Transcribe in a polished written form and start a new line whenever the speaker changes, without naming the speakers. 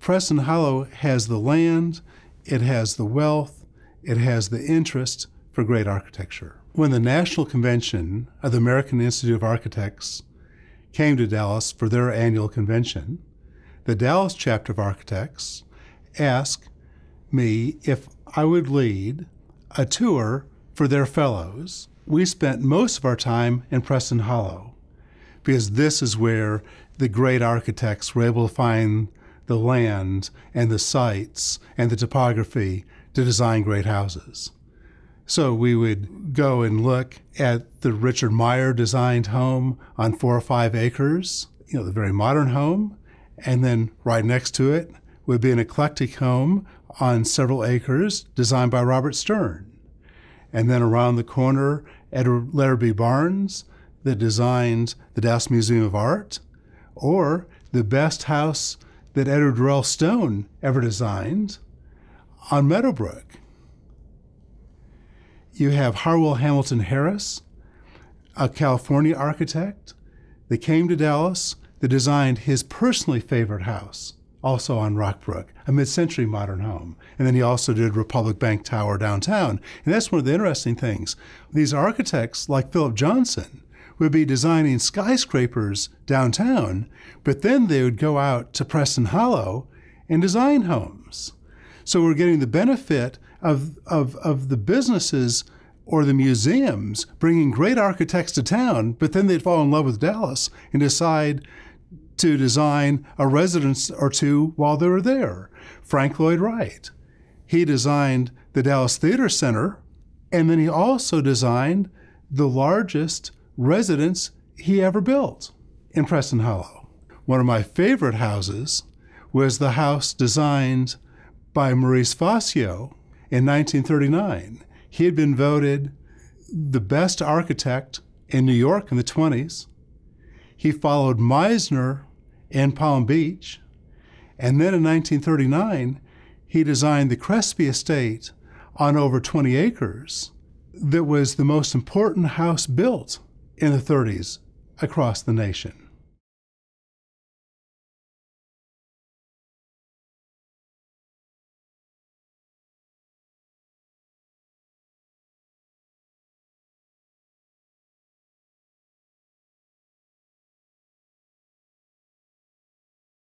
Preston Hollow has the land, it has the wealth, it has the interest for great architecture. When the National Convention of the American Institute of Architects came to Dallas for their annual convention, the Dallas chapter of architects asked me if I would lead a tour for their fellows. We spent most of our time in Preston Hollow because this is where the great architects were able to find the land and the sites and the topography to design great houses. So we would go and look at the Richard Meyer designed home on 4 or 5 acres, the very modern home, and then right next to it would be an eclectic home on several acres designed by Robert Stern. And then around the corner, Edward Leonard B. Barnes, that designed the Dallas Museum of Art, or the best house that Edward Durrell Stone ever designed on Meadowbrook. You have Harwell Hamilton Harris, a California architect that came to Dallas that designed his personally favorite house, also on Rockbrook, a mid-century modern home. And then he also did Republic Bank Tower downtown. And that's one of the interesting things. These architects, like Philip Johnson, would be designing skyscrapers downtown, but then they would go out to Preston Hollow and design homes. So we're getting the benefit of the businesses or the museums bringing great architects to town, but then they'd fall in love with Dallas and decide to design a residence or two while they were there. Frank Lloyd Wright, he designed the Dallas Theater Center, and then he also designed the largest residence he ever built in Preston Hollow. One of my favorite houses was the house designed by Maurice Fazio in 1939. He had been voted the best architect in New York in the 20s. He followed Meisner in Palm Beach. And then in 1939, he designed the Crespi Estate on over 20 acres that was the most important house built in the 30s across the nation.